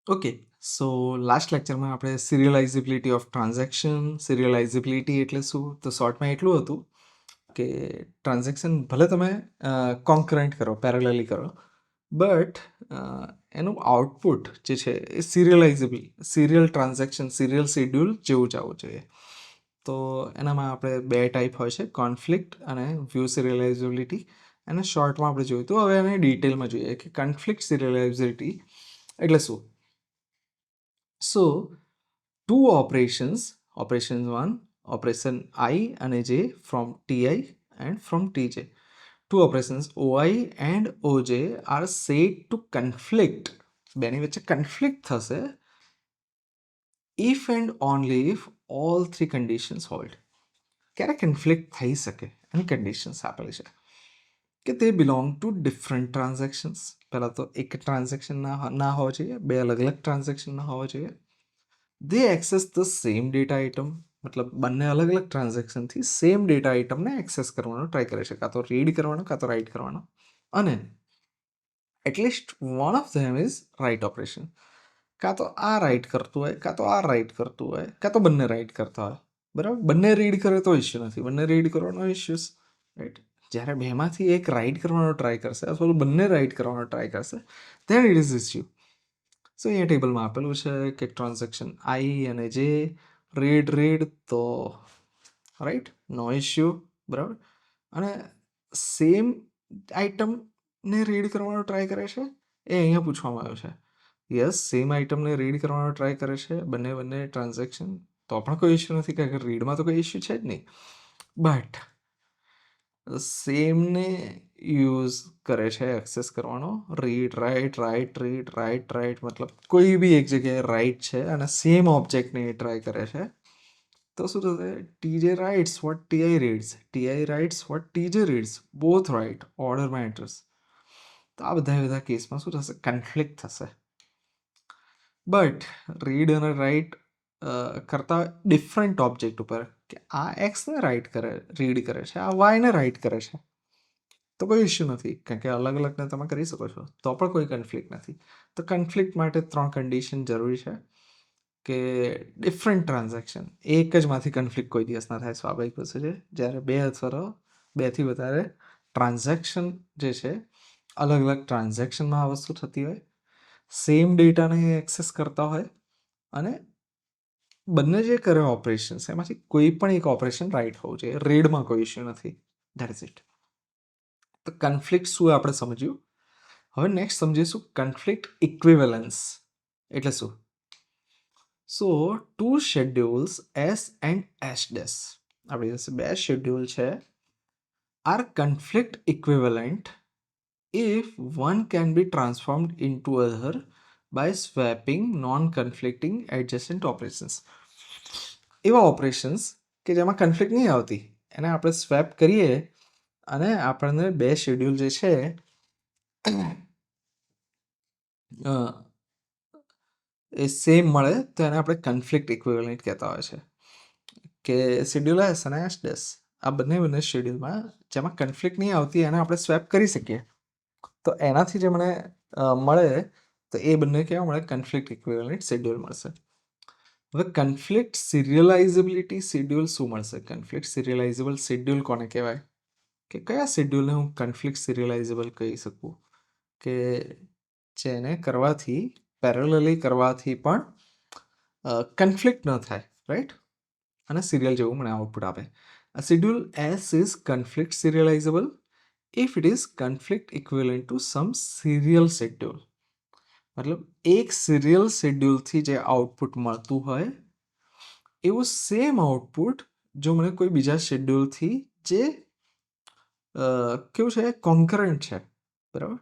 Okay, સો last લેક્ચરમાં આપણે સિરિયલાઇઝિબિલિટી of transaction, સિરિયલાઇઝિબિલિટી એટલે શું? તો શોર્ટમાં એટલું હતું કે ટ્રાન્ઝેક્શન ભલે તમે કોન્કરન્ટ કરો, પેરેલલી કરો, બટ એનું આઉટપુટ જે છે એ સિરિયલ ટ્રાન્ઝેક્શન, સિરિયલ શેડ્યુલ જેવું જ આવવું જોઈએ. તો એનામાં આપણે બે ટાઈપ હોય છે, કોન્ફ્લિક્ટ અને વ્યૂ સિરિયલાઇઝિબિલિટી. એને શોર્ટમાં આપણે જોયું હતું. હવે એને ડિટેલમાં જોઈએ કે કોન્ફ્લિક્ટ સિરિયલાઇઝિબિલિટી એટલે શું. So two operation 1, operation I અને J from Ti and from Tj. Two operations OI and OJ are said to conflict. બેની વચ્ચે કન્ફ્લિક્ટ થશે if and only if all three conditions hold. ક્યારે કન્ફ્લિક્ટ થઈ શકે એની conditions આપેલી છે કે તે બિલોંગ ટુ ડિફરન્ટ ટ્રાન્ઝેક્શન્સ. પહેલાં તો એક ટ્રાન્ઝેક્શન ના હોવો જોઈએ, બે અલગ અલગ ટ્રાન્ઝેક્શન ના હોવા જોઈએ. They access the same data item, મતલબ બંને અલગ અલગ ટ્રાન્ઝેક્શનથી સેમ ડેટા આઇટમને એક્સેસ કરવાનો ટ્રાય કરે છે, કાં તો રીડ કરવાનો કાં તો રાઇટ કરવાનો. અને at least one of them is write operation. કાં તો આ રાઇટ કરતું હોય, કાં તો આ રાઇટ કરતું હોય, કાં તો બંને રાઇટ કરતા હોય. બરાબર, બંને રીડ કરે તો ઇશ્યુ નથી, બંને રીડ કરવાનો ઇશ્યુઝ, રાઈટ. જ્યારે બેમાંથી એક રાઇટ કરવાનો ટ્રાય કરશે અથવા તો બંને રાઇટ કરવાનો ટ્રાય કરશે, ધેન ઇટ ઇઝ ઇશ્યુ. સો અહીંયા ટેબલમાં આપેલું છે કે ટ્રાન્ઝેક્શન I અને J રીડ તો રાઈટ, નો ઇશ્યુ, બરાબર. અને સેમ આઇટમને રીડ કરવાનો ટ્રાય કરે છે એ અહીંયા પૂછવામાં આવ્યું છે. યસ, સેમ આઇટમને રીડ કરવાનો ટ્રાય કરે છે બંને ટ્રાન્ઝેક્શન, તો પણ કોઈ ઇશ્યુ નથી, કારણ કે રીડમાં તો કોઈ ઇશ્યુ છે જ નહીં. બટ સેમને યુઝ કરે છે એક્સેસ કરવાનો, રીડ રાઇટ, મતલબ કોઈ બી એક જગ્યાએ રાઇટ છે અને સેમ ઓબ્જેક્ટને એ ટ્રાય કરે છે, તો શું થશે? TJ writes what TI reads, TI writes what TJ reads, both write, order matters. તો આ બધા કેસમાં શું થશે? કન્ફ્લિક્ટ થશે. બટ રીડ અને રાઇટ કરતા ડિફરન્ટ ઓબ્જેક્ટ ઉપર, કે આ એક્સને રીડ કરે છે, આ વાયને રાઇટ કરે છે, તો કોઈ ઇશ્યુ નથી, કારણ કે અલગ અલગને તમે કરી શકો છો, તો પણ કોઈ કન્ફ્લિક્ટ નથી. તો કન્ફ્લિક્ટ માટે 3 કન્ડિશન જરૂરી છે કે ડિફરન્ટ ટ્રાન્ઝેક્શન, એક જ માંથી કન્ફ્લિક્ટ કોઈ દિવસ ના થાય, સ્વાભાવિક વસ્તુ છે. જ્યારે બે અથવા બેથી વધારે ટ્રાન્ઝેક્શન જે છે, અલગ અલગ ટ્રાન્ઝેક્શનમાં આ વસ્તુ થતી હોય, સેમ ડેટાને એક્સેસ કરતા હોય, અને બંને જે કરે ઓપરેશન્સ એમાંથી કોઈ પણ એક ઓપરેશન રાઇટ હોવું જોઈએ, રીડમાં કોઈ ઇશ્યુ નથી. That is it. તો કન્ફ્લિક્ટ શું આપણે સમજ્યું. હવે નેક્સ્ટ સમજીશું કન્ફ્લિક્ટ ઇક્વિવેલન્સ એટલે શું. So two schedules S and S dash, આપણી પાસે બે શેડ્યુલ છે, are conflict equivalent if one can be transformed into other by swapping non-conflicting adjacent operations. એવા ઓપરેશન્સ કે જેમાં કન્ફ્લિક્ટ નહીં આવતી, એને આપણે સ્વેપ કરીએ અને આપણને બે શેડ્યુલ જે છે એ સેમ મળે, તો એને આપણે કન્ફ્લિક્ટ ઇક્વિવેલન્ટ કહેતા હોય છે. કે શેડ્યુલ S અને S ડેશ, આ બંને શેડ્યુલમાં જેમાં કન્ફ્લિક્ટ નહીં આવતી એને આપણે સ્વેપ કરી શકીએ, તો એનાથી જે મને મળે, તો એ બંને કેવા મળે? કન્ફ્લિક્ટ ઇક્વિવેલન્ટ શેડ્યુલ મળશે. હવે કન્ફ્લિક્ટ સિરિયલાઇઝિબિલિટી શેડ્યુલ શું મળશે? કન્ફ્લિક્ટ સિરિયલાઇઝેબલ શેડ્યુલ કોને કહેવાય? કે કયા શેડ્યુલને હું કન્ફ્લિક્ટ સિરિયલાઇઝેબલ કહી શકું કે જેને કરવાથી, પેરેલલી કરવાથી પણ કન્ફ્લિક્ટ ન થાય, રાઈટ, અને સિરિયલ જેવું મને આઉટપુટ આપે. A schedule S is conflict serializable if it is conflict equivalent to some serial schedule. મતલબ એક સિરિયલ શેડ્યુલથી જે આઉટપુટ મળતું હોય એવું સેમ આઉટપુટ જો મને કોઈ બીજા શેડ્યુલથી જે કેવું છે, કોન્કરન્ટ છે, બરાબર,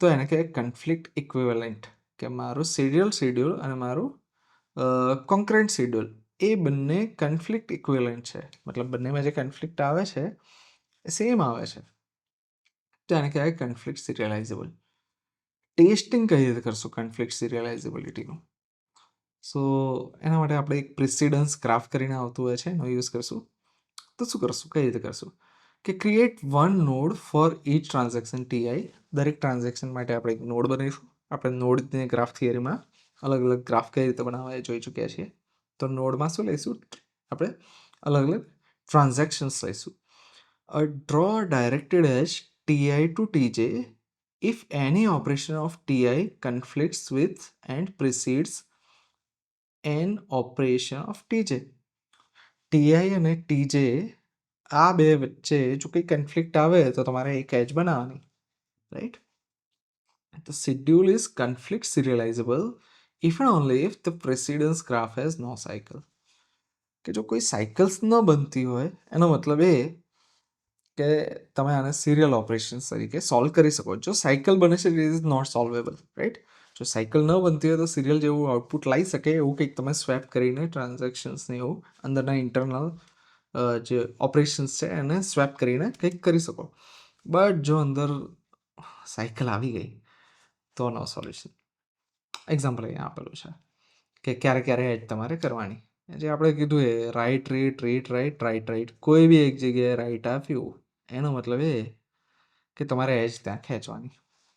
તો એને કહેવાય કન્ફ્લિક્ટ ઇક્વિવેલન્ટ. કે મારું શેડ્યુલ અને મારું કોન્કરન્ટ શેડ્યુલ એ બંને કન્ફ્લિક્ટ ઇક્વિવેલન્ટ છે, મતલબ બંનેમાં જે કન્ફ્લિક્ટ આવે છે એ સેમ આવે છે, તો એને કહેવાય કન્ફ્લિક્ટ સિરિયલાઇઝેબલ. ટેસ્ટિંગ કઈ રીતે કરશું કન્ફ્લિક્ટ સિરિયલાઇઝેબિલિટીનું? સો એના માટે આપણે એક પ્રિસિડન્સ ગ્રાફ કરીને આવતું હોય છે, એનો યુઝ કરશું. તો શું કરશું, કઈ રીતે કરશું કે create one node for each transaction TI. દરેક ટ્રાન્ઝેક્શન માટે આપણે એક નોડ બનાવીશું. આપણે નોડને ગ્રાફ થિયરીમાં અલગ અલગ ગ્રાફ કઈ રીતે બનાવવા એ જોઈ ચૂક્યા છીએ. તો નોડમાં શું લઈશું આપણે? અલગ અલગ ટ્રાન્ઝેક્શન્સ લઈશું. Draw directed edge TI to TJ if any operation of TI conflicts with and precedes an operation of TJ. TI અને TJ આ બે વચ્ચે જો કંઈ કન્ફ્લિક્ટ આવે તો તમારે એક એજ બનાવવાની, right? The schedule is conflict serializable if and only if the precedence graph has no cycle. કે જો કોઈ સાયકલ્સ ન બનતી હોય એનો મતલબ એ કે તમે આને સિરિયલ ઓપરેશન્સ તરીકે સોલ્વ કરી શકો. જો સાયકલ બને છે it is not solvable, right? જો સાયકલ ન બનતી હોય તો સિરિયલ જેવું આઉટપુટ લાવી શકે એવું કંઈક તમે સ્વેપ કરીને ટ્રાન્ઝેક્શન્સને એવું અંદરના ઇન્ટરનલ જે ઓપરેશન્સ છે એને સ્વેપ કરીને કંઈક કરી શકો. બટ જો અંદર સાયકલ આવી ગઈ તો નો સોલ્યુશન. એક્ઝામ્પલ અહીંયા આપેલું છે કે ક્યારે ક્યારે એજ તમારે કરવાની. જે આપણે કીધું એ write read read write write write કોઈ બી એક જગ્યાએ રાઈટ આપ્યું એનો મતલબ એ કે તમારે એજ ત્યાં ખેંચવાની.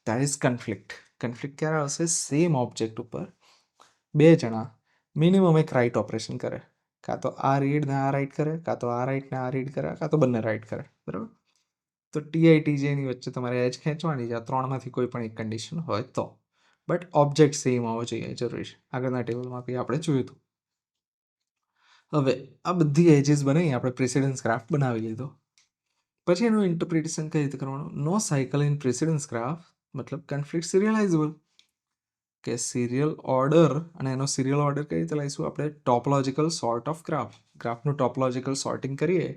That is conflict. કન્ફ્લિક્ટ ક્યારે આવશે? સેમ ઓબ્જેક્ટ ઉપર બે જણા મિનિમમ એક રાઈટ ઓપરેશન કરે. કાં તો આ રીડને આ રાઈટ કરે, કાં તો આ રાઈટને આ રીડ કરે, કાં તો બંને રાઈટ કરે, બરાબર? તો TI/TJની વચ્ચે તમારે એજ ખેંચવાની છે. આ ત્રણમાંથી કોઈ પણ એક કન્ડિશન હોય તો. બટ ઓબ્જેક્ટ સેમ હોવો જોઈએ જરૂરી છે. આગળના ટેબલમાં બી આપણે જોયું હતું. હવે આ બધી એજીસ બનાવી આપણે પ્રેસિડન્સ ગ્રાફ બનાવી લીધો. પછી એનું ઇન્ટરપ્રિટેશન કઈ રીતે કરવાનું? નો સાયકલ ઇન પ્રેસિડન્સ ગ્રાફ મતલબ કન્ફ્લિક્ટ સિરિયલાઇઝેબલ. કે સિરિયલ ઓર્ડર અને એનો સિરિયલ ઓર્ડર કઈ રીતે લાવીશું આપણે? Topological sort of graph. ગ્રાફનું ટોપોલોજીકલ સોર્ટિંગ કરીએ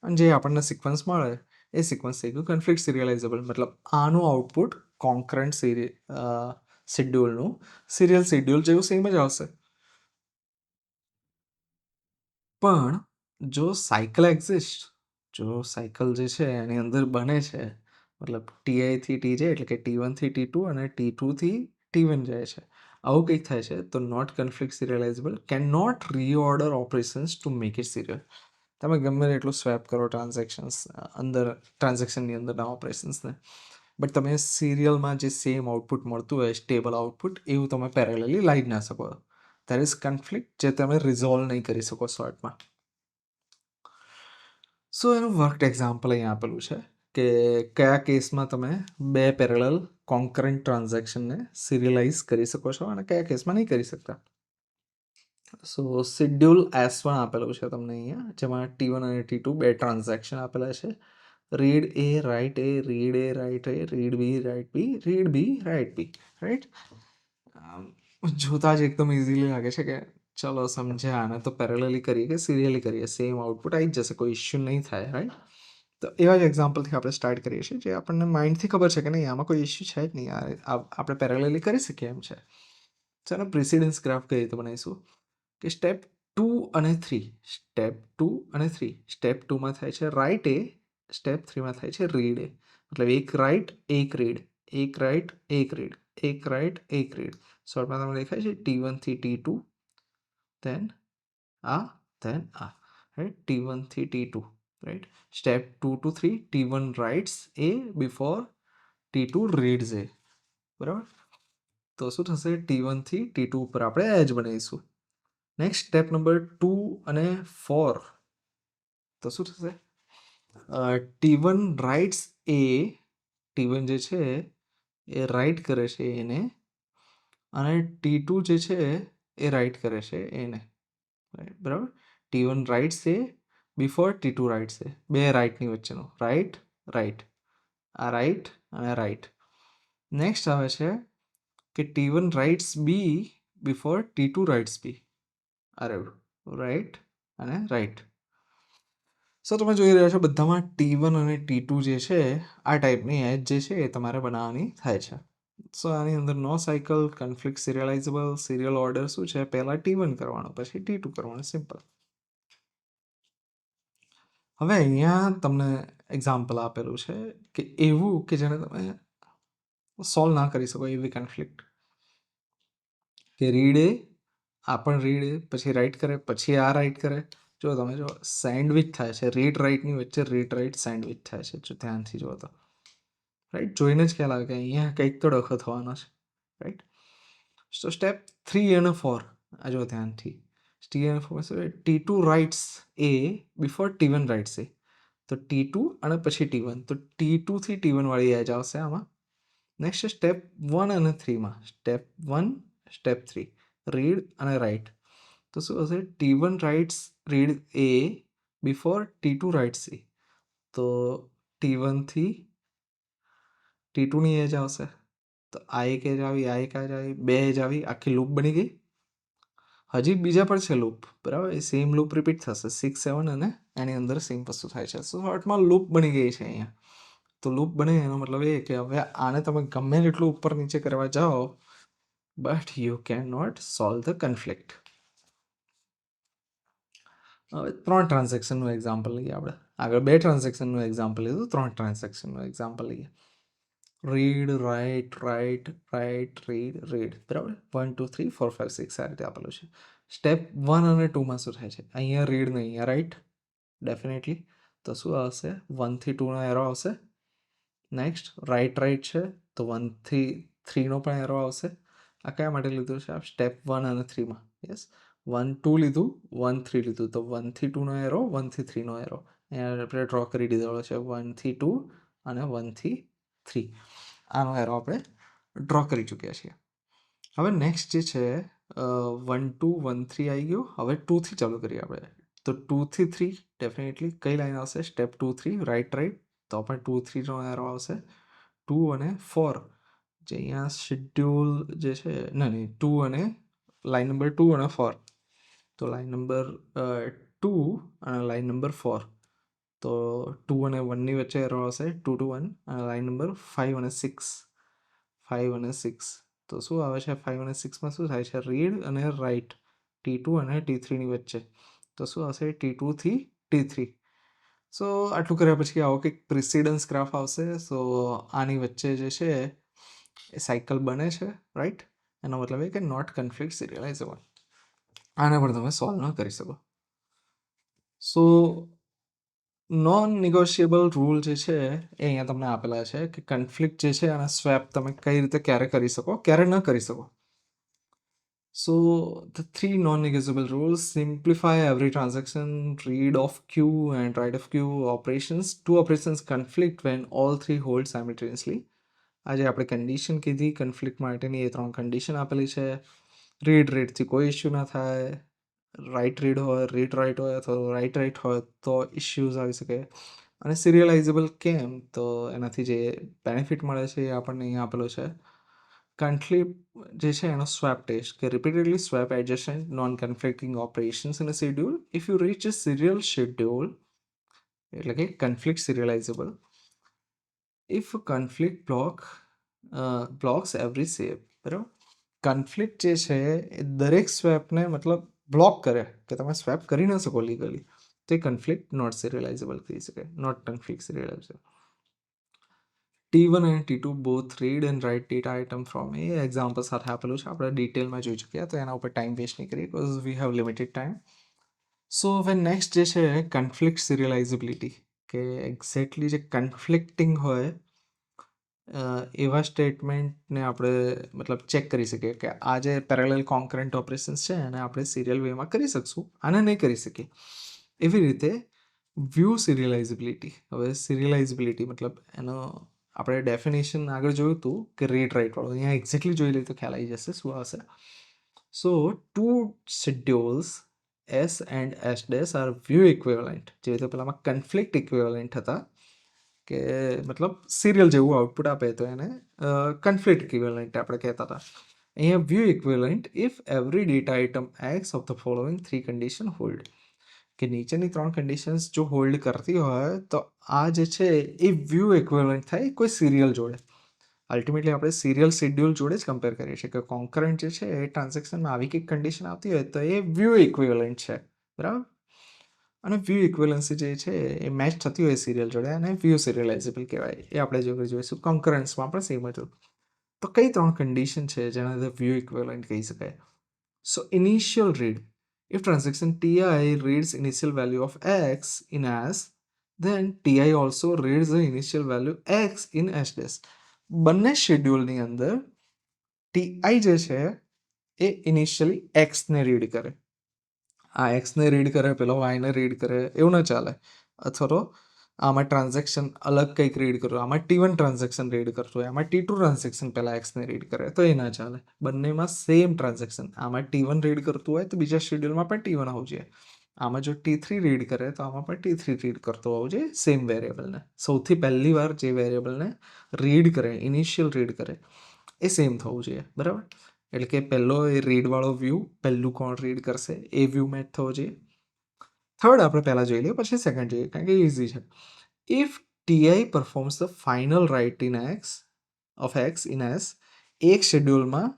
અને જે આપણને સિક્વન્સ મળે એ સિક્વન્સ થઈ ગયું કન્ફ્લિક્ટ સિરિયલાઇઝેબલ. મતલબ આનું આઉટપુટ કોન્કરન્ટ શેડ્યુલનું સિરિયલ શેડ્યુલ જેવું સેમ જ આવશે. પણ જો સાયકલ એક્ઝિસ્ટ, જો સાયકલ જે છે એની અંદર બને છે મતલબ TI/TJ એટલે કે T1 થી T2 અને T2 થી T1 જાય છે, આવું કંઈક થાય છે તો not conflict serializable, can not reorder operations to make it serial. તમે ગમે એટલું સ્વેપ કરો ટ્રાન્ઝેક્શનની અંદરના ઓપરેશન્સને, બટ તમે સિરિયલમાં જે સેમ આઉટપુટ મળતું હોય સ્ટેબલ આઉટપુટ એવું તમે પેરેલલી લાવી જ ના શકો. દેર ઇઝ કન્ફ્લિક્ટ જે તમે રિઝોલ્વ નહીં કરી શકો શોર્ટમાં. સો એનું વર્કડ એક્ઝામ્પલ અહીંયા આપેલું છે કે કયા કેસમાં તમે બે પેરેલલ કોન્કરન્ટ ટ્રાન્ઝેક્શનને સિરિયલાઇઝ કરી શકો છો અને કયા કેસમાં નહીં કરી શકતા. સો શેડ્યુલ S1 આપેલું છે તમને અહીંયા, જેમાં T1 અને T2 બે ટ્રાન્ઝેક્શન આપેલા છે. Read A write A, read A write A, read B write B, read B write B, રાઈટ? જોતા જ એકદમ ઇઝીલી લાગે છે કે ચલો સમજ્યા, આને તો પેરેલલી કરીએ કે સિરિયલી કરીએ સેમ આઉટપુટ આવી જ જશે, કોઈ ઇશ્યુ નહીં થાય, રાઈટ? તો એવા જ એક્ઝામ્પલથી આપણે સ્ટાર્ટ કરીએ છીએ જે આપણને માઇન્ડથી ખબર છે કે નહીં આમાં કોઈ ઇશ્યુ છે જ નહીં, આપણે પેરેલલી કરી શકીએ એમ છે. ચાલો પ્રેસિડન્સ ગ્રાફ કઈ રીતે બનાવીશું કે સ્ટેપ 2 અને 3, સ્ટેપ 2 અને 3. સ્ટેપ 2માં થાય છે રાઇટ A, સ્ટેપ 3માં થાય છે રીડ A. મતલબ એક રાઇટ એક રીડ, એક રાઇટ એક રીડ, એક રાઇટ એક રીડ. શોર્ટમાં તમને દેખાય છે T1 થી T2, then આ, રાઈટ? T1 થી T2, right? Step 2 to 3 T1 writes A before T2 reads A, બરાબર? તો શું થશે? T1 થી T2 ઉપર આપણે એજ બનાવીશું. નેક્સ્ટ સ્ટેપ નંબર 2 અને 4, તો શું થશે? T1 writes A, T1 જે છે એ રાઇટ કરે છે એને, અને T2 જે છે એ રાઇટ કરે છે એને, બરાબર? T1 writes A before T2 writes A, બે રાઇટની વચ્ચેનું રાઇટ રાઇટ, આ રાઇટ અને રાઇટ. નેક્સ્ટ આવે છે કે T1 writes B before T2 writes B, આ રહ્યું રાઇટ અને રાઇટ. સો તમે જોઈ રહ્યા છો બધામાં T1 અને T2 જે છે આ ટાઈપની એજ જે છે એ તમારે બનાવવાની થાય છે. સો આની અંદર નો સાયકલ, કન્ફ્લિક્ટ સિરિયલાઇઝેબલ, સિરિયલ ઓર્ડર શું છે? પહેલાં T1 કરવાનું પછી T2 કરવાનું, સિમ્પલ. હવે અહીંયા તમને એક્ઝામ્પલ આપેલું છે કે એવું કે જેને તમે સોલ્વ ના કરી શકો એવી કન્ફ્લિક્ટ કે રીડ A, આ પણ રીડ A પછી રાઇટ કરે પછી આ રાઇટ કરે. જો તમે જો સેન્ડવિચ થાય છે, રીડ રાઇટની વચ્ચે રીડ રાઇટ સેન્ડવિચ થાય છે, જો ધ્યાનથી જુઓ તો, રાઈટ? જોઈને જ ખ્યાલ આવે કે અહીંયા કંઈક તો ડખો થવાનો છે, રાઈટ? તો સ્ટેપ 3 અને 4 આ જો ધ્યાનથી ટી અને 4 T2 રાઇટ્સ એ બિફોર T1 રાઇટ્સ એ. તો T2 અને પછી T1, તો T2 થી T1 વાળી એજ આવશે આમાં. નેક્સ્ટ સ્ટેપ 1 અને 3માં સ્ટેપ 1 સ્ટેપ 3 રીડ અને રાઇટ. તો શું હશે T1 રાઇટ્સ રીડ એ બિફોર T2 રાઇટ્સ એ. તો T1 થી T2 ની એજ આવશે. તો આ એક એજ આવી, આ એક એજ આવી, બે એજ આવી, આખી લૂપ બની ગઈ. હજી બીજા પર છે લૂપ, બરાબર, એ સેમ લૂપ રિપીટ થશે 6 7 અને એની અંદર સેમ વસ્તુ થાય છે. સો શોર્ટમાં લૂપ બની ગઈ છે અહીંયા. તો લૂપ બને એનો મતલબ એ કે હવે આને તમે ગમે એટલું ઉપર નીચે કરવા જાઓ but you can not solve the conflict. હવે 3 ટ્રાન્ઝેક્શનનું એક્ઝામ્પલ લઈએ આપણે. આગળ 2 ટ્રાન્ઝેક્શનનું એક્ઝામ્પલ લીધું, 3 ટ્રાન્ઝેક્શનનું એક્ઝામ્પલ લઈએ. Read write write write read read, બરાબર, 1 2 3 4 5 6 આ રીતે આપેલું છે. સ્ટેપ 1 અને 2માં શું થાય છે, અહીંયા રીડ ને અહીંયા રાઇટ ડેફિનેટલી. તો શું આવશે 1 થી 2નો એરો આવશે. નેક્સ્ટ રાઇટ રાઇટ છે તો 1 થી 3નો પણ એરો આવશે. આ કયા માટે લીધું છે, આ સ્ટેપ 1 અને 3માં. યસ, 1 2 લીધું, 1 3 લીધું, તો 1 થી 2નો એરો, 1 થી 3નો એરો અહીંયા આપણે ડ્રો કરી દીધો છે. 1 થી 2 અને 1 થી 3 આનો એરો આપણે ડ્રો કરી ચૂક્યા છીએ. હવે નેક્સ્ટ જે છે 1 2 1 3 આવી ગયો. હવે 2 થી ચાલુ કરીએ આપણે. તો 2 થી 3 ડેફિનેટલી કઈ લાઈન આવશે, સ્ટેપ 2 3 રાઇટ રાઇટ, તો પણ 2 3નો એરો આવશે. 2 અને 4 જે અહીંયા શેડ્યુલ જે છે, નહીં 2 અને લાઈન નંબર 2 અને 4, તો લાઈન નંબર 2 અને લાઈન નંબર 4, તો 2 અને 1ની વચ્ચે એરો આવશે 2 to 1, અને લાઈન નંબર 5 અને 6, 5 અને 6, તો શું આવે છે 5 અને 6માં શું થાય છે, રીડ અને રાઇટ T2 અને T3ની વચ્ચે. તો શું આવશે T2 થી T3. સો આટલું કર્યા પછી આવો કંઈક પ્રિસિડન્સ ગ્રાફ આવશે. સો આની વચ્ચે જે છે એ સાયકલ બને છે, રાઈટ. એનો મતલબ એ કે નોટ કન્ફ્લિક્ટ સિરિયલાઇઝેબલ. આને પણ તમે સોલ્વ ન કરી શકો. સો નોન નિગોશિયેબલ રૂલ જે છે એ અહીંયા તમને આપેલા છે કે કન્ફ્લિક્ટ જે છે અને સ્વેપ તમે કઈ રીતે ક્યારે કરી શકો, ક્યારે ન કરી શકો. So the 3 non-negotiable rules: simplify every transaction, read of queue and write of queue operations. 2 operations conflict when all 3 hold simultaneously. આજે આપણે કન્ડિશન કીધી કન્ફ્લિક્ટ માટેની, એ 3 કન્ડિશન આપેલી છે. રીડથી કોઈ ઇશ્યુ ના થાય, રાઇટ રીડ હોય, રીડ રાઇટ હોય અથવા રાઇટ રાઇટ હોય તો ઇશ્યુઝ આવી શકે. અને સિરિયલાઇઝેબલ કેમ, તો એનાથી જે બેનિફિટ મળે છે એ આપણને અહીંયા આપેલો છે. કન્ફ્લિક્ટ જે છે એનો સ્વેપ ટેસ્ટ, કે repeatedly swap adjacent non conflicting operations in a schedule if you reach a serial schedule, એટલે કે conflict serializable if conflict blocks every swap, બરાબર. કન્ફ્લિક્ટ જે છે એ દરેક સ્વેપને મતલબ બ્લોક કરે કે તમે સ્વેપ કરી ન શકો લીગલી, તો એ કન્ફ્લિક્ટ નોટ સિરિયલાઇઝેબલ કહી શકાય, નોટ કન્ફ્લિક્ટ સિરિયલાઇઝેબલ. T1 અને T2 both read and write data item from A example સાથે આપેલું છે, આપણે ડિટેલમાં જોઈ ચૂક્યા, તો એના ઉપર ટાઈમ વેસ્ટ નહીં કરીએ because we have limited time. So હવે નેક્સ્ટ જે છે કન્ફ્લિક્ટ સિરિયલાઇઝેબિલિટી, કે એક્ઝેક્ટલી જે કન્ફ્લિક્ટિંગ હોય એવા સ્ટેટમેન્ટને આપણે મતલબ ચેક કરી શકીએ કે આ જે પેરેલલ કોન્કરન્ટ ઓપરેશન્સ છે એને આપણે સિરિયલ વેમાં કરી શકશું, આને નહીં કરી શકીએ. એવી રીતે વ્યૂ સિરિયલાઇઝેબિલિટી. હવે સિરિયલાઇઝેબિલિટી મતલબ એનો આપણે ડેફિનેશન આગળ જોયું હતું કે રીડ રાઇટ વાળું, અહીંયા એક્ઝેક્ટલી જોઈ લઈએ તો ખ્યાલ આવી જશે શું આવશે. So 2 schedules S and S' are view equivalent. જે રીતે પેલામાં કન્ફ્લિક્ટ ઇક્વિવેલન્ટ હતા, કે મતલબ સિરિયલ જેવું આઉટપુટ આપે તો એને કન્ફ્લિક્ટ ઇક્વિવેલન્ટ આપણે કહેતા હતા. અહીંયા view equivalent if every data item x of the following 3 condition hold, કે નીચેની 3 કન્ડિશન્સ જો હોલ્ડ કરતી હોય તો આ જે છે એ વ્યૂ ઇક્વિવેલન્ટ થાય કોઈ સિરિયલ જોડે. અલ્ટિમેટલી આપણે સિરિયલ શેડ્યુલ જોડે જ કમ્પેર કરીએ છીએ કે કોન્કરન્ટ જે છે એ ટ્રાન્ઝેક્શનમાં આવી કંઈક કન્ડિશન આવતી હોય તો એ વ્યૂ ઇક્વિવેલન્ટ છે, બરાબર. અને વ્યૂ ઇક્વિવેલન્સી જે છે એ મેચ થતી હોય સિરિયલ જોડે અને વ્યૂ સિરિયલાઇઝેબલ કહેવાય. એ આપણે જોઈશું કોન્કરન્સમાં પણ સેમ હતું. તો કઈ 3 કન્ડિશન છે જેના વ્યૂ ઇક્વિવેલન્ટ કહી શકાય. So initial read, if transaction Ti reads initial value of x in S, then Ti also reads the initial value x in S'. બંને શેડ્યુલની અંદર Ti જે છે એ ઇનિશિયલી એક્સને રીડ કરે, આ એક્સને રીડ કરે, પેલો વાયને રીડ કરે, એવું ન ચાલે. અથવા તો આમાં ટ્રાન્ઝેક્શન અલગ કંઈક રીડ કરવું, આમાં T1 ટ્રાન્ઝેક્શન રીડ કરતું હોય, આમાં T2 ટ્રાન્ઝેક્શન પહેલાં એક્સને રીડ કરે, તો એ ના ચાલે. બંનેમાં સેમ ટ્રાન્ઝેક્શન, આમાં T1 રીડ કરતું હોય તો બીજા શેડ્યુલમાં પણ T1 હોવું જોઈએ. આમાં જો T3 રીડ કરે તો આમાં પણ T3 રીડ કરતો હોવું જોઈએ સેમ વેરિયેબલને. સૌથી પહેલી વાર જે વેરિયેબલને રીડ કરે, ઇનિશિયલ રીડ કરે, એ સેમ થવું જોઈએ, બરાબર. એટલે કે પહેલો એ રીડવાળો વ્યૂ, પહેલું કોણ રીડ કરશે એ વ્યૂ મેચ થવો જોઈએ. થર્ડ આપણે પહેલાં જોઈ લઈએ, પછી સેકન્ડ જોઈએ, કારણ કે ઇઝી છે. If TI performs the final write in X of X in S, એક શેડ્યુલમાં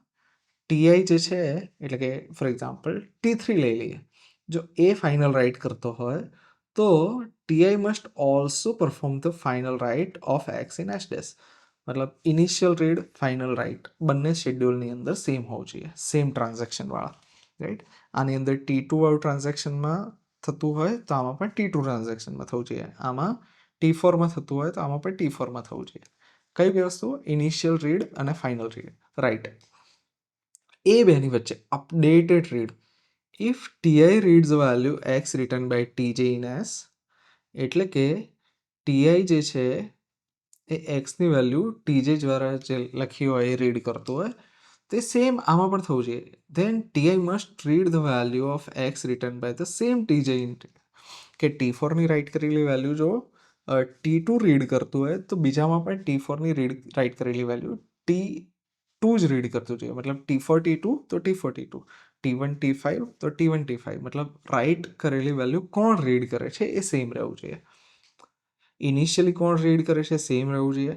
ટીઆઈ જે છે, એટલે કે ફોર એક્ઝામ્પલ T3 લઈ લઈએ, જો એ ફાઇનલ રાઇટ કરતો હોય તો TI must also perform the final write of X in S dash. મતલબ ઇનિશિયલ રીડ, ફાઇનલ રાઇટ બંને શેડ્યુલની અંદર સેમ હોવું જોઈએ, સેમ ટ્રાન્ઝેક્શનવાળા, રાઈટ. આની અંદર T2 વાળું ટ્રાન્ઝેક્શનમાં થતું હોય તો આમાં પણ T2 ટ્રાન્ઝેક્શનમાં થવું જોઈએ, આમાં T4માં થતું હોય તો આમાં પણ T4માં થવું જોઈએ. કઈ બે વસ્તુ? ઇનિશિયલ રીડ અને ફાઇનલ રીડ, રાઈટ. એ બેની વચ્ચે updated read. If TI reads value X return by TJ in S, એટલે કે ટીઆઈ જે છે એ એક્સની વેલ્યુ ટીજે દ્વારા જે લખી હોય એ રીડ કરતું હોય, તે સેમ આમાં પણ થવું જોઈએ. Then TI must read the value of X return by the same TJ in, કે T4ની રાઇટ કરેલી વેલ્યુ જો T2 રીડ કરતું હોય તો બીજામાં પણ T4ની રાઇટ કરેલી વેલ્યુ T2 જ રીડ કરતું જોઈએ. મતલબ T4 T2 તો T4 T2, T1 T5 તો T1 T5. મતલબ રાઇટ કરેલી વેલ્યુ કોણ રીડ કરે છે એ સેમ રહેવું જોઈએ. ઇનિશિયલી કોણ રીડ કરે છે સેમ રહેવું જોઈએ.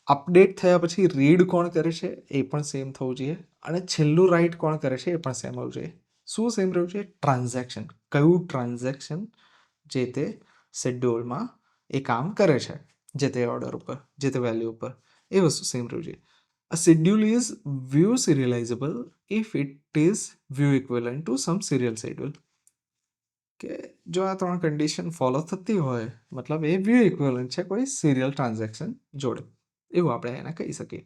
અપડેટ થયા પછી રીડ કોણ કરે છે એ પણ સેમ થવું જોઈએ. અને છેલ્લું રાઇટ કોણ કરે છે એ પણ સેમ હોવું જોઈએ. શું સેમ રહેવું જોઈએ? ટ્રાન્ઝેક્શન, કયું ટ્રાન્ઝેક્શન જે તે શેડ્યુલમાં એ કામ કરે છે, જે તે ઓર્ડર ઉપર, જે તે વેલ્યુ ઉપર, એ વસ્તુ સેમ રહેવું જોઈએ. A schedule is view serializable if it is view equivalent to some serial schedule. કે જો આ ત્રણ કન્ડિશન ફોલો થતી હોય, મતલબ એ વ્યૂ ઇક્વિવેલન્ટ છે કોઈ સિરિયલ ટ્રાન્ઝેક્શન જોડે, એવું આપણે એને કહી શકીએ.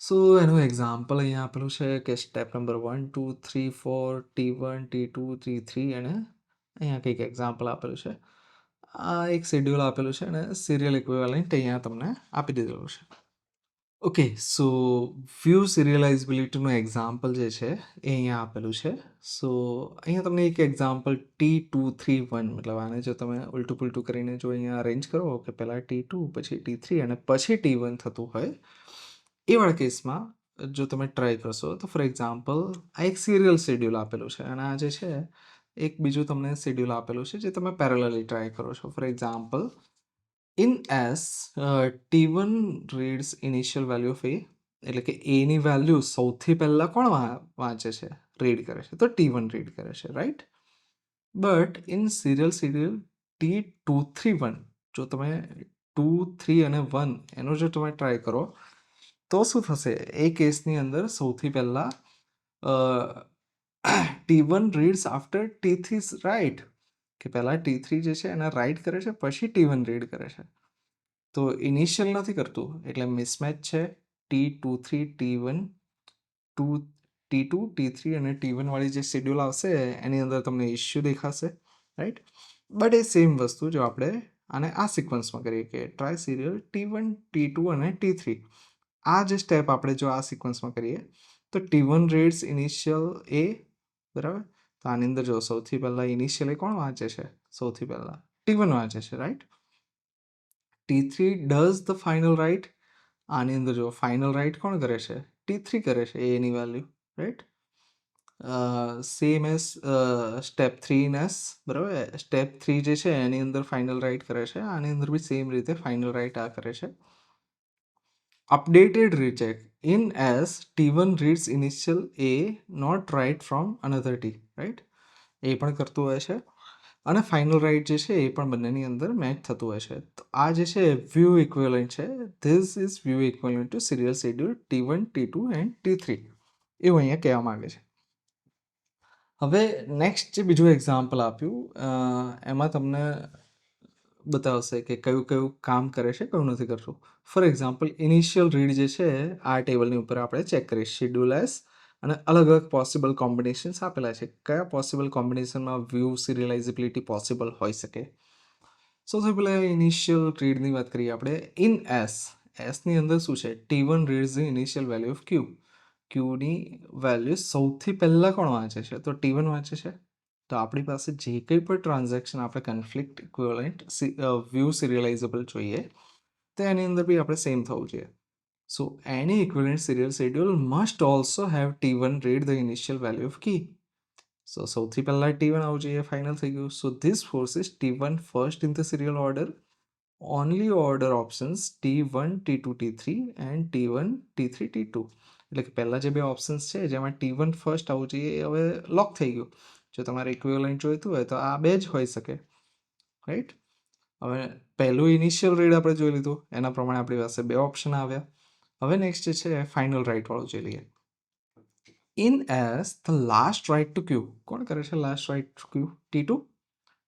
સો એનું એક્ઝામ્પલ અહીંયા આપેલું છે કે step number 1 2 3 4 T1 T2 T3, અને અહીંયા કંઈક એક્ઝામ્પલ આપેલું છે. આ એક શેડ્યુલ આપેલું છે અને સિરિયલ ઇક્વિવેલન્ટ અહીંયા તમને આપી દીધેલું છે. ઓકે, સો વ્યૂ સિરિયલાઇઝિબિલિટીનું એક્ઝામ્પલ જે છે એ અહીંયા આપેલું છે. સો અહીંયા તમને એક એક્ઝામ્પલ T231, મતલબ આને જો તમે ઉલટું પુલટું કરીને જો અહીંયા અરેન્જ કરો કે પહેલાં T2 પછી T3 અને પછી T1 થતું હોય, એ વાળા કેસમાં જો તમે ટ્રાય કરશો તો ફોર એક્ઝામ્પલ આ એક સિરિયલ શેડ્યુલ આપેલું છે અને આ જે છે એક બીજું તમને શેડ્યુલ આપેલું છે જે તમે પેરેલલી ટ્રાય કરો છો. For example in S T1 reads initial value of A, એટલે કે એની વેલ્યુ સૌથી પહેલાં કોણ વાંચે છે, રીડ કરે છે, તો T1 રીડ કરે છે, right. But in serial schedule T231, જો તમે 2 3 અને 1 એનો જો તમે ટ્રાય કરો તો શું થશે? એ કેસની અંદર સૌથી પહેલાં T1 reads after T3 right, કે પહેલાં T3 જે છે એને રાઇટ કરે છે પછી T1 રીડ કરે છે. તો ઇનિશિયલ નથી કરતું એટલે મિસમેચ છે. T23 T1 T2 T3 અને T1 વાળી જે શેડ્યુલ આવશે એની અંદર તમને ઇશ્યુ દેખાશે, રાઈટ. બટ એ સેમ વસ્તુ જો આપણે આને આ સિક્વન્સમાં કરીએ કે ટ્રાય સિરિયલ T1 T2 અને T3, આ જે સ્ટેપ આપણે જો આ સિક્વન્સમાં કરીએ તો T1 રીડ્સ ઇનિશિયલ એ, બરાબર. તો આની અંદર જો સૌથી પહેલાં ઇનિશિયલ એ કોણ વાંચે છે? સૌથી પહેલાં T1 વાંચે છે, right. T3 does the final write, આની અંદર જો ફાઇનલ રાઇટ કોણ કરે છે? T3 કરે છે એની value, right. Same as step 3 in S, બરાબર. સ્ટેપ 3 જે છે એની અંદર ફાઇનલ રાઇટ કરે છે, આની અંદર બી સેમ રીતે ફાઇનલ રાઇટ આ કરે છે. Updated recheck in S T1 reads initial A not write from another T, right. એ પણ કરતું હોય છે અને ફાઇનલ રાઇટ જે છે એ પણ બંનેની અંદર મેચ થતું હોય છે. તો આ જે છે વ્યૂ ઇક્વિવેલન્ટ છે. This is view equivalent two serial schedule T1 T2 and T3, એવું અહીંયા કહેવા માંગે છે. હવે નેક્સ્ટ જે બીજું એક્ઝામ્પલ આપ્યું એમાં તમને બતાવશે કે કયું કયું કામ કરે છે, કયું નથી કરતું. ફોર એક્ઝામ્પલ ઇનિશિયલ રીડ જે છે આ ટેબલની ઉપર આપણે ચેક કરીએ. શેડ્યુલ એસ અને અલગ અલગ પોસિબલ કોમ્બિનેશન્સ આપેલા છે. કયા પોસિબલ કોમ્બિનેશનમાં વ્યૂ સિરિયલાઇઝેબિલિટી પોસિબલ હોઈ શકે? સૌથી પહેલાં ઇનિશિયલ રીડની વાત કરીએ આપણે. ઇન એસની અંદર શું છે? T1 reads the initial value of Q. ક્યુની વેલ્યુ સૌથી પહેલાં કોણ વાંચે છે? તો T1 વાંચે છે. તો આપણી પાસે જે કંઈ પણ ટ્રાન્ઝેક્શન આપણે કન્ફ્લિક્ટ ઇક્વિવેલન્ટ વ્યૂ સિરિયલાઇઝેબલ જોઈએ તો એની અંદર બી આપણે સેમ થવું જોઈએ. So any equivalent serial schedule must also have T1 read the initial value of key. So સૌથી પહેલા T1 આવવું જોઈએ, ફાઇનલ થઈ ગયું. So this forces T1 first in the serial order. Only order options T1, T2, T3 and T1, T3, T2. એટલે કે પહેલા જે બે ઓપ્શન્સ છે જેમાં T1 ફર્સ્ટ આવવું જોઈએ એ હવે લોક થઈ ગયું. જો તમારે ઇક્વિવેલન્ટ જોઈતું હોય તો આ બે જ હોઈ શકે, રાઈટ? હવે પહેલું ઇનિશિયલ રીડ આપણે જોઈ લીધું, એના પ્રમાણે આપણી પાસે બે ઓપ્શન આવ્યા. હવે નેક્સ્ટ જે છે ફાઇનલ રાઇટ વાળું જોઈ લઈએ. In S the last write to Q. કોણ કરે છે last write to Q? T2.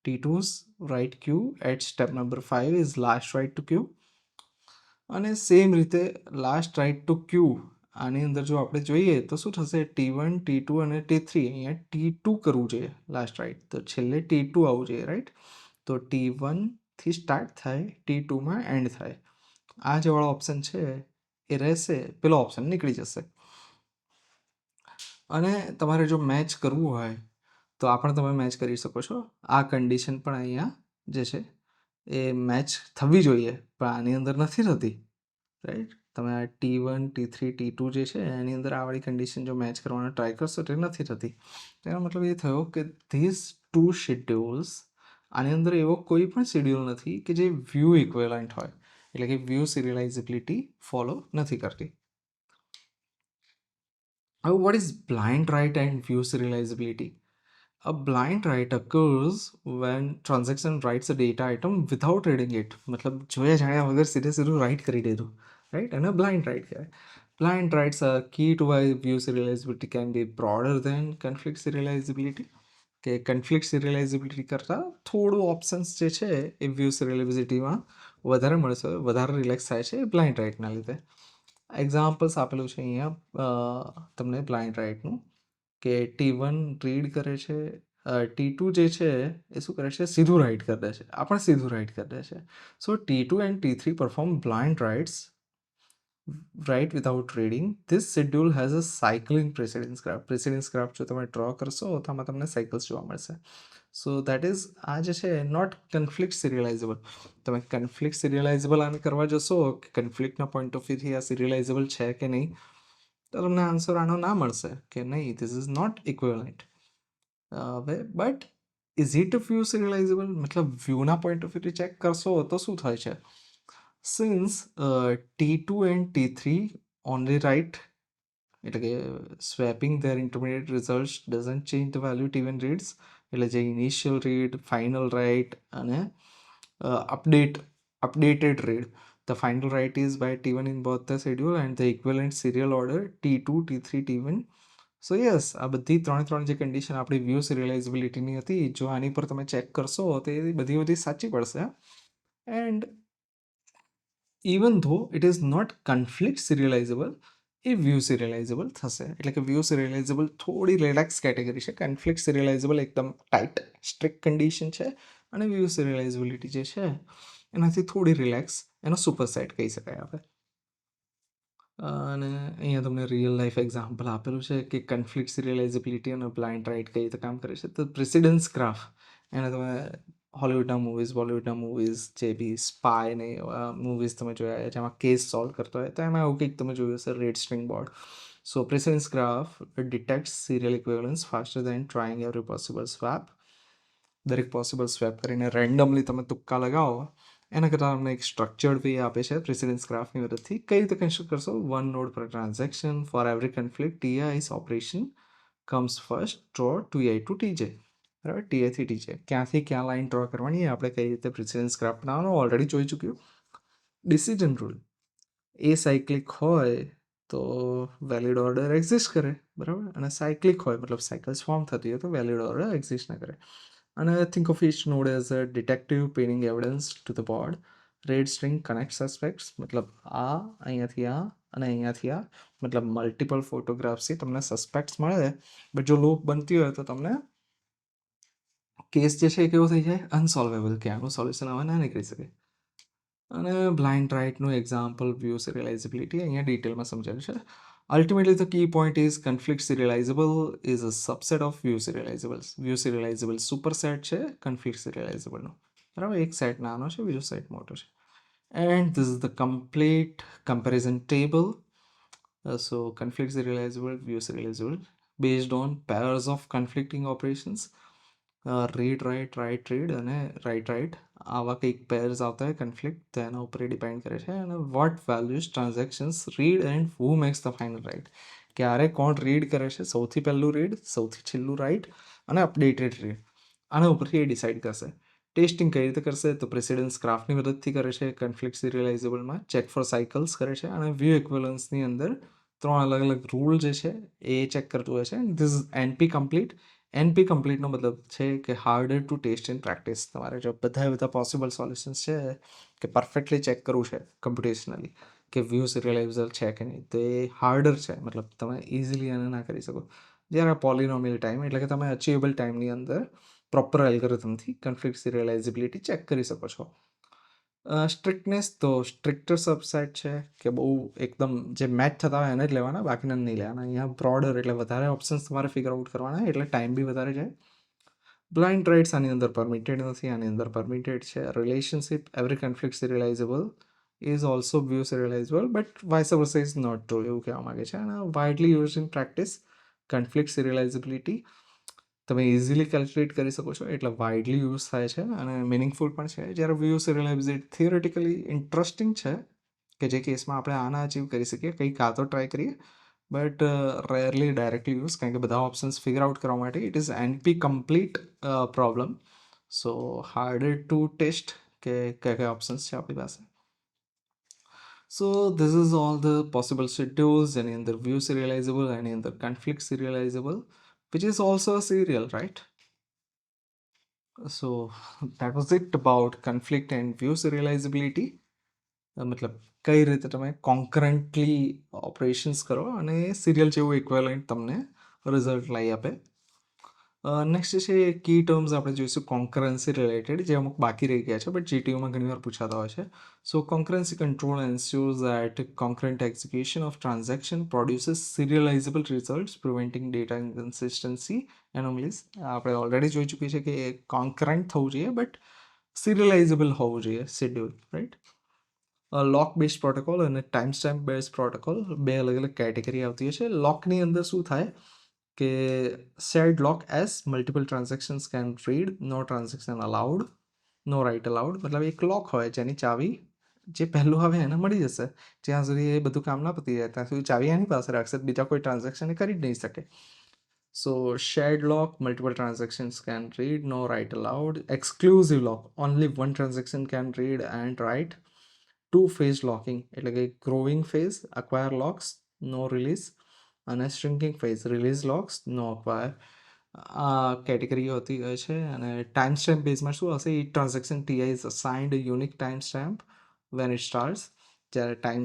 T2's write queue at step number 5 is last write to queue. અને સેમ રીતે લાસ્ટ રાઇટ ટુ ક્યુ આની અંદર જો આપણે જોઈએ તો શું થશે? T1, T2 અને T3. અહીંયા T2 કરવું જોઈએ લાસ્ટ રાઇટ, તો છેલ્લે T2 આવવું જોઈએ, રાઈટ? તો T1 થી સ્ટાર્ટ થાય, T2માં એન્ડ થાય. આ જે વાળો ઓપ્શન છે એ રહેશે, પેલો ઓપ્શન નીકળી જશે. અને તમારે જો મેચ કરવું હોય તો આ પણ તમે મેચ કરી શકો છો. આ કન્ડિશન પણ અહીંયા જે છે એ મેચ થવી જોઈએ, પણ આની અંદર નથી થતી, રાઈટ? તમે આ T1, T3, T2 જે છે એની અંદર આ વાળી કન્ડિશન જો મેચ કરવાનો ટ્રાય કરશો તો એ નથી થતી. એનો મતલબ એ થયો કે ધીઝ ટુ શેડ્યુલ્સ, આની અંદર એવો કોઈ પણ શેડ્યુલ નથી કે જે વ્યૂ ઇક્વિવેલન્ટ હોય, એટલે કે વ્યૂ સિરિયલાઇઝેબિલિટી ફોલો નથી કરતી. Now, what is blind write and view serializability? A blind write occurs when transaction writes a data item without reading it. मतलब જોયા જાણ્યા વગર સીધે સીધું રાઇટ કરી દીધું, રાઈટ? એને બ્લાઇન્ડ રાઇટ કહેવાય. Blind writes are key to why view serializability can be broader than conflict serializability. કે કન્ફ્લિક્ટ સિરિયલાઇઝેબિલિટી કરતાં થોડું ઓપ્શન્સ જે છે એ વ્યૂ સિરિયલાઇઝિબિલિટીમાં વધારે મળશે, વધારે રિલેક્સ થાય છે બ્લાઇન્ડ રાઇટના લીધે. એક્ઝામ્પલ્સ આપેલું છે અહીંયા તમને બ્લાઇન્ડ રાઇટનું, કે T1 રીડ કરે છે, T2 જે છે એ શું કરે છે? સીધું રાઇટ કરી દે છે. આ પણ સીધું રાઇટ કરી દે છે. સો T2 and T3 perform blind writes write without reading. This schedule has a cycling precedence graph. Precedence graph જો તમે ડ્રો કરશો તો આમાં તમને સાયકલ્સ જોવા મળશે. સો દેટ ઇઝ આ જે છે નોટ કન્ફ્લિક્ટ સિરિયલાઇઝેબલ. તમે કન્ફ્લિક્ટ સિરિયલાઇઝેબલ આને કરવા જશો કે કન્ફ્લિક્ટના પોઈન્ટ ઓફ વ્યૂથી આ સિરિયલાઇઝેબલ છે કે નહીં, તો તમને આન્સર આનો ના મળશે કે નહીં, ધીસ ઇઝ નોટ ઇક્વિવેલન્ટ. હવે બટ ઇઝ ઇટ વ્યૂ સિરિયલાઇઝેબલ? મતલબ વ્યૂના પોઈન્ટ ઓફ વ્યૂથી ચેક કરશો તો શું થાય છે? Since T2 and T3 only write, એટલે કે swapping there intermediate result doesn't change the value T1 reads. એટલે જે ઇનિશિયલ રીડ, ફાઇનલ રાઇટ અને updated read, the final write is by T1 in both the schedule and the equivalent serial order T2, T3, T1. So yes, આ બધી ત્રણ જે condition આપણી view સિરિયલાઇઝેબિલિટીની હતી, જો આની પર તમે ચેક કરશો તો એ બધી સાચી પડશે. And even though it is not conflict serializable, એ વ્યૂ સિરિયલાઇઝેબલ થશે. એટલે કે વ્યૂ સિરિયલાઇઝેબલ થોડી રિલેક્સ કેટેગરી છે, કન્ફ્લિક્ટ સિરિયલાઇઝેબલ એકદમ ટાઈટ સ્ટ્રિક્ટ કન્ડિશન છે, અને વ્યૂ સિરિયલાઇઝેબિલિટી જે છે એનાથી થોડી રિલેક્સ, એનો સુપરસેટ કહી શકાય આપણે. અને અહીંયા તમને રિયલ લાઈફ એક્ઝામ્પલ આપેલું છે કે કન્ફ્લિક્ટ સિરિયલાઇઝેબિલિટી અને બ્લાઇન્ડ રાઇટ કઈ રીતે કામ કરે છે. તો પ્રેસિડન્સ ગ્રાફ, એને તમે હોલિવૂડના મૂવીઝ, બોલિવૂડના મૂવીઝ, જે બી સ્પાય ને એવા મૂવીઝ તમે જોયા જેમાં કેસ સોલ્વ કરતો હોય તો એમાં એવું કંઈક તમે જોયું હશે, રેડ સ્ટ્રિંગ બોર્ડ. સો પ્રેસિડન્સ ગ્રાફ ડિટેક્ટ્સ સિરિયલ ઇક્વિવેલન્સ ફાસ્ટર દેન ટ્રાઇંગ એવરી પોસિબલ સ્વેપ. દરેક પોસિબલ સ્વેપ કરીને રેન્ડમલી તમે તુક્કા લગાવો એના કરતાં તમને એક સ્ટ્રક્ચર્ડ વે આપે છે પ્રેસિડન્સ ગ્રાફની મદદથી. કઈ રીતે કન્સ્ટ્રક્ટ કરશો? વન નોડ પર transaction for every conflict TI's operation comes first draw TI to TJ, બરાબર? TI થી TJ ક્યાંથી ક્યાં લાઈન ડ્રો કરવાની એ આપણે કઈ રીતે પ્રેસિડન્સ ગ્રાફ બનાવવાનો ઓલરેડી જોઈ ચૂક્યું. ડિસિઝન રૂલ, એ સાયક્લિક હોય તો વેલિડ ઓર્ડર એક્ઝિસ્ટ કરે, બરાબર? અને સાયક્લિક હોય મતલબ સાયકલ્સ ફોર્મ થતી હોય તો વેલિડ ઓર્ડર એક્ઝિસ્ટ ન કરે. અને think of each node as a detective pinning evidence to the board. Read string connect suspects, મતલબ આ અહીંયાથી આ અને અહીંયાથી આ મતલબ મલ્ટિપલ ફોટોગ્રાફ્સથી તમને સસ્પેક્ટ્સ મળે, બટ જો લૂપ બનતી હોય તો તમને કેસ જે છે એ કેવો થઈ જાય, અનસોલ્વેબલ, કે આનું સોલ્યુશન હવે ના નીકળી શકે. અને બ્લાઇન્ડ રાઇટનું એક્ઝામ્પલ વ્યૂ સિરિયલાઇઝિબિલિટી અહીંયા ડિટેલમાં સમજાવ્યું છે. Ultimately the key point is conflict serializable is a subset of view serializables. View serializable superset છે કન્ફ્લિક્ટ સિરિયલાઇઝેબલનો, બરાબર. એક સેટ નાનો છે, બીજો સેટ મોટો છે. And this is the complete comparison table. So conflict serializable, view serializable based on pairs of conflicting operations. Read write write read અને રાઇટ રાઇટ આવા કંઈક પેર્સ આવતા હોય કન્ફ્લિક્ટ, તો એના ઉપર ડિપેન્ડ કરે છે. અને what values transactions read and who makes the final write. ક્યારે કોણ રીડ કરે છે, સૌથી પહેલું રીડ, સૌથી છેલ્લું રાઇટ અને અપડેટેડ રીડ, આના ઉપરથી એ ડિસાઇડ કરશે. ટેસ્ટિંગ કઈ રીતે કરશે, તો પ્રેસિડન્સ ગ્રાફની મદદથી કરે છે કન્ફ્લિક્ટ સિરિયલાઇઝેબલમાં. ચેક ફોર સાયકલ્સ કરે છે અને વ્યૂ ઇક્વલન્સની અંદર 3 અલગ અલગ રૂલ જે છે એ ચેક કરતું હોય છે. This is NP complete. NP કમ્પ્લીટનો મતલબ છે કે harder to test in practice. તમારે જો બધા પોસિબલ સોલ્યુશન્સ છે કે પરફેક્ટલી ચેક કરવું છે કમ્પ્યુટેશનલી કે વ્યૂ સિરિયલાઇઝેબલ છે કે નહીં, તો એ હાર્ડર છે, મતલબ તમે ઇઝીલી એને ના કરી શકો. જ્યારે પોલિનોમિયલ ટાઈમ એટલે કે તમે અચીવેબલ ટાઈમની અંદર પ્રોપર એલ્ગોરિથમથી કન્ફ્લિક્ટ સિરિયલાઇઝિબિલિટી ચેક કરી શકો છો. સ્ટ્રિક્ટનેસ તો સ્ટ્રિક્ટર સબસેટ છે કે બહુ એકદમ જે મેચ થતા હોય એને જ લેવાના, બાકીના નહીં લેવાના. અહીંયા બ્રોડર એટલે વધારે ઓપ્શન્સ તમારે ફિગર આઉટ કરવાના, એટલે ટાઈમ બી વધારે જાય. બ્લાઇન્ડ રાઇટ્સ આની અંદર પરમિટેડ નથી, આની અંદર પરમિટેડ છે. Relationship every conflict serializable is also view serializable but vice versa is not true, એવું કહેવા માગે છે. અને widely use in practice conflict serializability તમે ઇઝીલી કેલ્ક્યુલેટ કરી શકો છો, એટલે વાઇડલી યુઝ થાય છે અને મિનિંગફુલ પણ છે. જ્યારે વ્યૂ સિરિયલાઇઝિબિલિટી થિયોરેટિકલી ઇન્ટરેસ્ટિંગ છે કે જે કેસમાં આપણે આના અચીવ કરી શકીએ, કંઈક આ તો ટ્રાય કરીએ, બટ રેરલી ડાયરેક્ટલી યુઝ, કારણ કે બધા ઓપ્શન્સ ફિગર આઉટ કરવા માટે it is NP complete problem. So harder to test કે કયા કયા ઓપ્શન્સ છે આપણી પાસે. So this is all the possible schedules. એની અંદર વ્યૂ સિરિયલાઇઝેબલ, એની અંદર conflict serializable, which is also a serial, right? So that was it about conflict and view serializability. મતલબ કઈ રીતે તમે કોન્કરન્ટલી ઓપરેશન્સ કરો અને સિરિયલ જેવું ઇક્વેલન્ટ તમને રિઝલ્ટ લાવી આપે. નેક્સ્ટ છે કી ટર્મ્સ આપણે જોઈશું કોન્કરન્સી રિલેટેડ, જે અમુક બાકી રહી ગયા છે બટ જીટીયુમાં ઘણીવાર પૂછાતા હોય છે. So concurrency control ensures that concurrent execution of transaction produces serializable results preventing data inconsistency anomalies. આપણે ઓલરેડી જોઈ ચૂકી છે કે કોન્કરન્ટ થવું જોઈએ બટ સિરિયલાઇઝેબલ હોવું જોઈએ શેડ્યુલ, રાઈટ. લોક બેઝ પ્રોટોકોલ અને ટાઈમ સ્ટેમ્પ બેઝ પ્રોટોકોલ, બે અલગ અલગ કેટેગરી આવતી છે. લોકની અંદર શું થાય કે shared lock as multiple transactions can read, no transaction allowed, no write allowed. મતલબ એક લોક હોય જેની ચાવી જે પહેલું આવે એને મળી જશે, જ્યાં સુધી એ બધું કામ ના પતી જાય ત્યાં સુધી ચાવી એની પાસે રાખશે, બીજા કોઈ ટ્રાન્ઝેક્શન એ કરી જ નહીં શકે. સો shared lock, multiple transactions can read, no write allowed. Exclusive lock, only one transaction can read and write. Two phase locking એટલે કે growing phase acquire locks, no release, અને shrinking phase release locks, no acquire. આ category હોતી હોય છે. અને time stamp બેઝમાં શું હશે, ઈ transaction T is assigned unique time stamp when it starts. જ્યારે ટાઈમ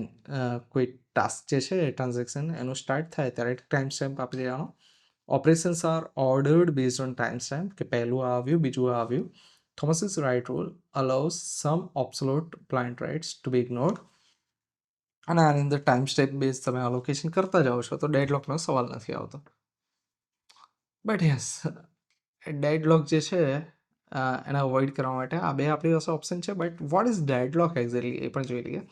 કોઈ ટાસ્ક જે છે ટ્રાન્ઝેક્શન એનું સ્ટાર્ટ થાય ત્યારે ટાઈમ સ્ટેમ્પ આપી દેવાનો. Operations are ordered based on time stamp, કે પહેલું આવ્યું બીજું આવ્યું. Thomas's right rule allows some absolute blind rights to be ignored. અને આની અંદર ટાઈમ સ્ટેપ બેઝ તમે અલોકેશન કરતા જાઓ છો તો ડેડલોકનો સવાલ નથી આવતો. બટ યસ, ડેડલોક જે છે એને અવોઇડ કરવા માટે આ બે આપણી પાસે ઓપ્શન છે. But what is deadlock exactly એ પણ જોઈ લઈએ.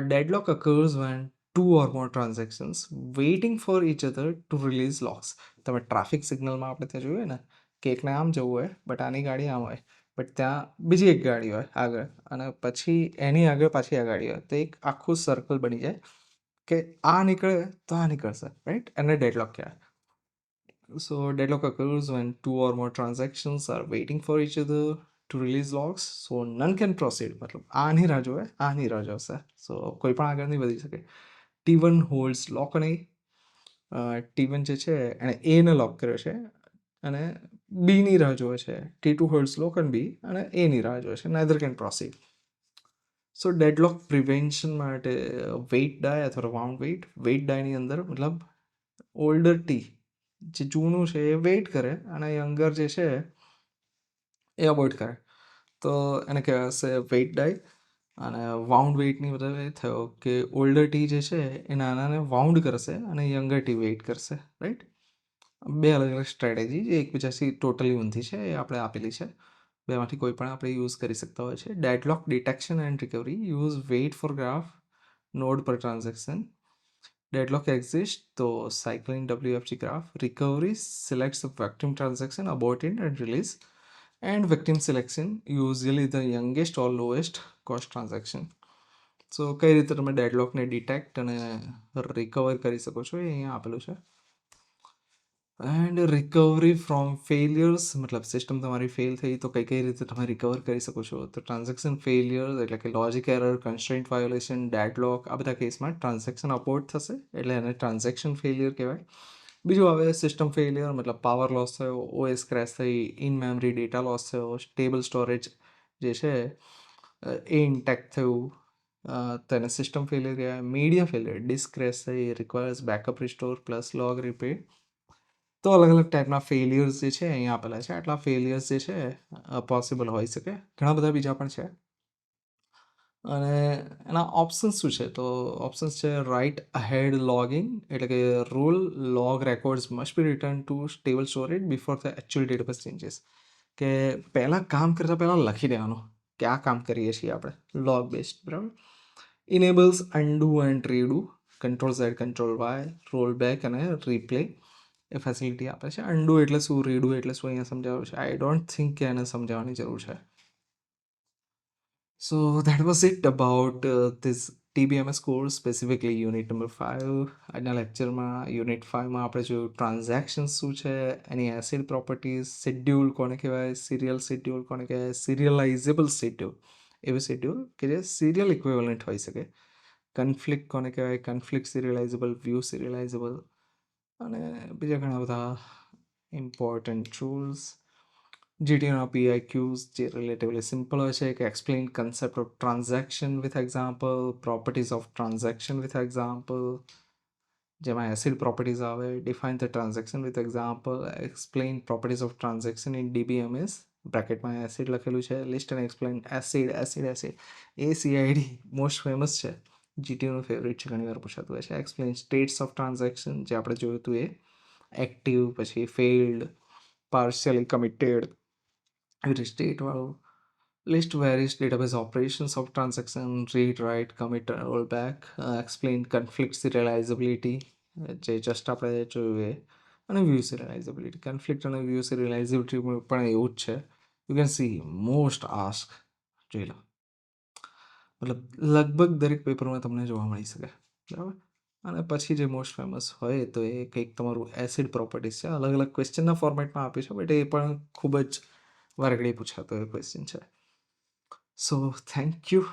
Deadlock occurs when two or more transactions waiting for each other to release locks. તમે ટ્રાફિક સિગ્નલમાં આપણે ત્યાં જોઈએ ને કે એકને આમ જવું હોય બટ આની ગાડી આમ હોય, બટ ત્યાં બીજી એક ગાડી હોય આગળ, અને પછી એની આગળ પાછી આ ગાડી હોય, તો એક આખું સર્કલ બની જાય કે આ નીકળે તો આ નીકળશે, રાઈટ. એને ડેડલોક કહેવાય. સો deadlock occurs when two or more transactions are waiting for each other to release locks, so none can proceed. મતલબ આની રાહ જોવે, આની રાહ જોશે, સો કોઈ પણ આગળ નહીં વધી શકે. T1 holds lock on A. T1 જે છે એણે એને લોક કર્યો છે અને બીની રાહ જોવે છે. T2 holds lock on B અને એની રાહ જોવે છે. neither can proceed. So deadlock prevention માટે વેઇટ ડાય અથવા વાઉન્ડ વેઇટ ડાયની અંદર મતલબ ઓલ્ડર ટી જે જૂનું છે એ વેઇટ કરે અને યંગર જે છે એ અવોઇડ કરે, તો એને કહેવાશે વેઇટ ડાય. અને વાઉન્ડ વેઇટની મતલબ એ થયો કે ઓલ્ડર ટી જે છે એ નાનાને વાઉન્ડ કરશે અને યંગર ટી વેઇટ કરશે, રાઈટ. બે અલગ અલગ સ્ટ્રેટેજી જે એકબીજાથી ટોટલી ઊંધી છે એ આપણે આપેલી છે. બેમાંથી કોઈ પણ આપણે યુઝ કરી શકતા હોય છે. Deadlock detection and recovery use weight four graph node પર ટ્રાન્ઝેક્શન. Deadlock exists, તો cycling WFG graph. Recovery selects the victim transaction, abort it and release. And victim selection, usually the youngest or lowest cost transaction. સો કઈ રીતે તમે ડેડલોકને detect અને recover કરી શકો છો એ અહીંયા આપેલું છે. એન્ડ રિકવરી ફ્રોમ ફેલિયર્સ, મતલબ સિસ્ટમ તમારી ફેલ થઈ તો કઈ કઈ રીતે તમે રિકવર કરી શકો છો. તો ટ્રાન્ઝેક્શન ફેલિયર એટલે કે logic error, constraint violation, deadlock, આ બધા કેસમાં ટ્રાન્ઝેક્શન અપોર્ટ થશે એટલે એને ટ્રાન્ઝેક્શન ફેલિયર કહેવાય. બીજું આવે સિસ્ટમ ફેલિયર, મતલબ પાવર લોસ થયો, ઓએસ ક્રેશ થઈ, ઇન મેમરી ડેટા લોસ થયો, સ્ટેબલ સ્ટોરેજ જે છે એ ઇન્ટેક્ટ થયું, તેને સિસ્ટમ ફેલિયર કહેવાય. મીડિયા ફેલિયર, ડિસ્ક ક્રેશ થઈ, requires backup restore plus log repair. તો અલગ અલગ ટાઈપના ફેલિયર્સ જે છે અહીંયા આપેલા છે. આટલા ફેલિયર્સ જે છે પોસિબલ હોઈ શકે, ઘણા બધા બીજા પણ છે. અને એના ઓપ્શન્સ શું છે, તો ઓપ્શન્સ છે રાઇટ અહેડ લોગિંગ, એટલે કે rule log records must be return to stable storage before the actual database changes. કે પહેલાં કામ કરતાં પહેલાં લખી દેવાનું કે આ કામ કરીએ છીએ આપણે લોગ બેસ્ડ, બરાબર. Enables undo and redo, control Z control Y, roll back અને રીપ્લે એ ફેસિલિટી આપે છે. અનડુ એટલે શું, રીડુ એટલે શું અહીંયા સમજાવ્યું છે. આઈ ડોન્ટ થિંક કે એને સમજાવવાની જરૂર છે. So that was it about this TBMS course, specifically unit number 5. આજના લેક્ચરમાં યુનિટ 5માં આપણે જોયું ટ્રાન્ઝેક્શન શું છે, એની એસિડ પ્રોપર્ટીઝ, શેડ્યુલ કોને કહેવાય, સિરિયલ શેડ્યુલ કોને કહેવાય, સિરિયલાઇઝેબલ શેડ્યુલ એવી શેડ્યુલ કે જે સિરિયલ ઇક્વિવેલન્ટ હોઈ શકે, કન્ફ્લિક્ટ કોને કહેવાય, કન્ફ્લિક્ટ સિરિયલાઇઝેબલ, વ્યૂ સિરિયલાઇઝેબલ, અને બીજા ઘણા બધા ઇમ્પોર્ટન્ટ રૂલ્સ. GTના PIQs જે રિલેટિવલી સિમ્પલ હોય છે, કે explain concept of transaction with example, properties of transaction with example, જેમાં એસિડ પ્રોપર્ટીઝ આવે, define the transaction with example, explain properties of transaction in DBMS, બ્રેકેટમાં એસિડ લખેલું છે, list and explain ACID ACID ACID ACID most famous છે, GTનું favourite છે, ઘણી વાર પૂછાતું હોય છે. એક્સપ્લેન સ્ટેટ્સ ઓફ ટ્રાન્ઝેક્શન જે આપણે જોયું હતું એ, એક્ટિવ, પછી ફેઇલ્ડ, પાર્શિયલી કમિટેડ, એવી સ્ટેટવાળું. List various database operations of transaction, read write commit roll back, explain conflict serializability જે જસ્ટ આપણે જોયું એ, અને વ્યૂ સિરિયલાઇઝેબિલિટી. કન્ફ્લિક્ટ અને વ્યૂ સિરિયલાઇઝેબિલિટી પણ એવું જ છે. You can see most ask, જોઈ લો, મતલબ લગભગ દરેક પેપરમાં તમને જોવા મળી શકે, બરાબર. અને પછી જે મોસ્ટ ફેમસ હોય તો એ કંઈક તમારું એસિડ પ્રોપર્ટીઝ છે, અલગ અલગ ક્વેશ્ચનના ફોર્મેટમાં આપ્યું છે, બટ એ પણ ખૂબ જ વારગડી પૂછાતો એ ક્વેશ્ચન છે. So thank you.